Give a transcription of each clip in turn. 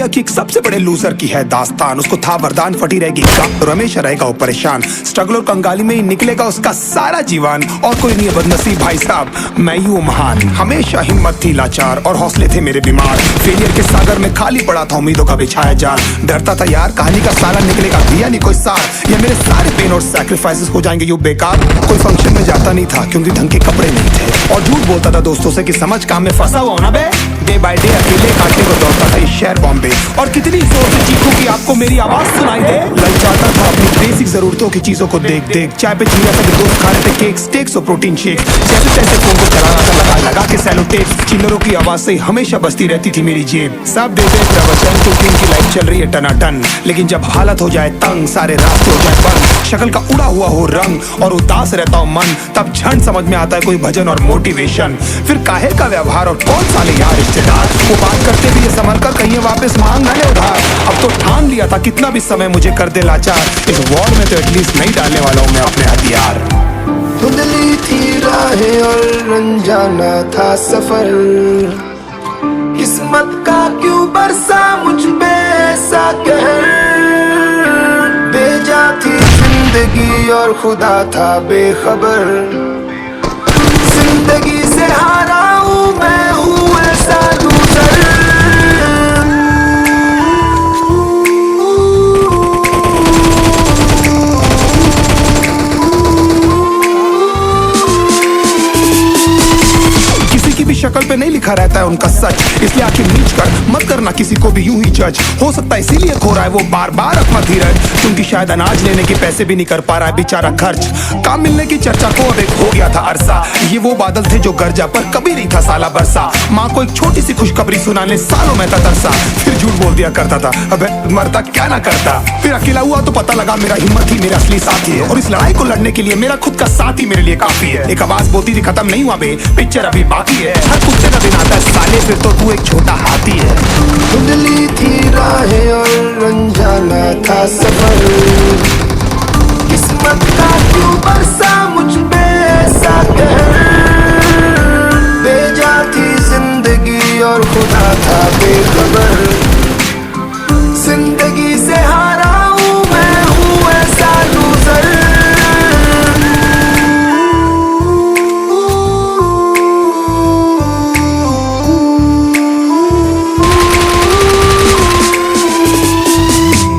दुनिया की एक सबसे बड़े लूजर की है दास्तान। उसको था वरदान फटी रहेगी तो हमेशा रहेगा वो परेशान। स्ट्रगल और कंगाली में ही निकलेगा उसका सारा जीवन। और कोई नहीं है बदनसीब भाई साहब, मैं ही हूँ महान। हमेशा हिम्मत थी लाचार और हौसले थे मेरे बीमार। फेलियर के सागर में खाली पड़ा था उम्मीदों का बिछाया जाल। डरता था यार कहानी का साला निकलेगा दिया नहीं कोई सार। या मेरे सारे पेन और सैक्रिफाइसेस हो जाएंगे यूं बेकार। कोई फंक्शन में जाता नहीं था क्योंकि ढंग के कपड़े नहीं थे। और झूठ बोलता था दोस्तों से कि समझ काम में फंसा हुआ ना बे। डे बाय डे अकेले काटने को दौड़ता था इस शहर बॉम्बे। और कितनी जोर से चीखूं कि आपको मेरी आवाज सुनाई दे। ललचाता था अपनी बेसिक जरूरतों की चीजों को देख देख। चाय पे चिड़िया से दोस्त खा रहे थे केक स्टेक्स और प्रोटीन शेक। जैसे तैसे फोन को चलाना था लगा लगा के सैलो टेप। चिल्लरों की आवाज से हमेशा बजती रहती थी मेरी जेब। सब देते प्रवचन क्योंकि इनकी लाइफ चल रही है टनाटन। लेकिन जब हालत हो जाए तंग सारे रास्ते हो जाए बंद। शक्ल का उड़ा हुआ हो रंग और उदास रहता हो मन। तब झन समझ में आता है कोई भजन और मोटिवेशन। फिर काहे का व्यवहार और कौन साले यार रिश्तेदार। वो बात करते भी ये संभल कर कहीं वापस मांग ना ले उधार। अब तो ठान लिया था कितना भी समय मुझे कर दे लाचार। इस वॉर में तो एटलीस्ट नहीं डालने वाला हूँ मैं अपने हथियार। धुंधली थी राहें और अनजाना था सफर। किस्मत का क्यों बरसा मुझ पे ऐसा कहर। बेजा थी जिंदगी और खुदा था बेखबर। जिंदगी से हारा हूँ मैं हूँ ऐसा लूजर। शक्ल पे नहीं लिखा रहता है उनका सच। इसलिए आंखें नीच कर मत करना किसी को भी यूं ही जज। हो सकता है इसीलिए खो रहा है वो बार बार अपना धीरज। क्योंकि शायद अनाज लेने के पैसे भी नहीं कर पा रहा है बेचारा खर्च। काम मिलने की चर्चा को अब एक हो गया था अरसा। ये वो बादल थे जो गरजा पर कभी नहीं था साला बरसा। माँ को एक छोटी सी खुशखबरी सुनाने सालों में था तरसा। फिर झूठ बोल दिया करता था अबे मरता क्या ना करता। फिर अकेला हुआ तो पता लगा मेरा हिम्मत ही मेरा असली साथी है। और इस लड़ाई को लड़ने के लिए मेरा खुद का साथ ही मेरे लिए काफी है। एक आवाज बोलती थी खत्म नहीं हुआ बे, पिक्चर अभी बाकी है। हर कुत्ते का दिन आता है साले, फिर तो तू एक छोटा हाथी है। धुंधली थी राहें और अनजाना था सफर। किस्मत का क्यों बरसा मुझ पे ऐसा कहर। बेजा थी जिंदगी और खुदा था बेखबर। जिंदगी से हारा हूँ मैं हूँ ऐसा लूजर।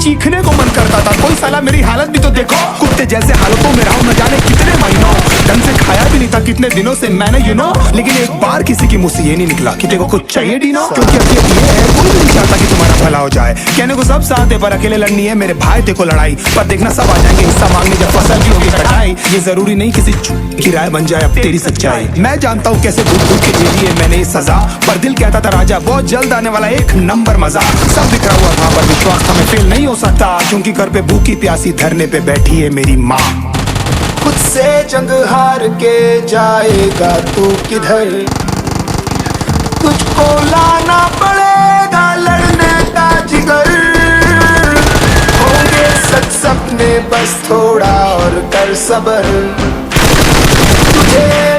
चीखने को मन करता था कोई साला मेरी हालत भी तो देखो। कुत्ते जैसे हालतों में रहा हूं न जाने कितने महीनों। ढंग से खाया भी नहीं था कितने दिनों से मैंने लेकिन एक बार किसी की मुंह से ये नहीं निकला कि देखो कुछ चाहिए डीनो। क्योंकि अब ये है कोई भी नहीं चाहता कि तुम्हारा भला हो जाए। कहने को सब साथ है पर अकेले लड़नी है मेरे भाई देखो लड़ाई। पर देखना सब आ जाएंगे हिस्सा मांगने जब फसल की होगी कटाई। ये जरूरी नहीं किसी की राय बन जाए अब तेरी सच्चाई। मैं जानता हूँ कैसे घुट घुट के झेली है मैंने ये सजा। पर दिल कहता था राजा बहुत जल्द आने वाला एक नंबर मजा। सब बिखरा हुआ था पर विश्वास था मैं फेल नहीं हो सकता। क्योंकि घर पे भूखी प्यासी धरने पे बैठी है मेरी माँ। खुद से जंग हार के जाएगा तू किधर। तुझको लाना पड़ेगा लड़ने का जिगर। होंगे सच सपने बस थोड़ा और कर सबर। तुझे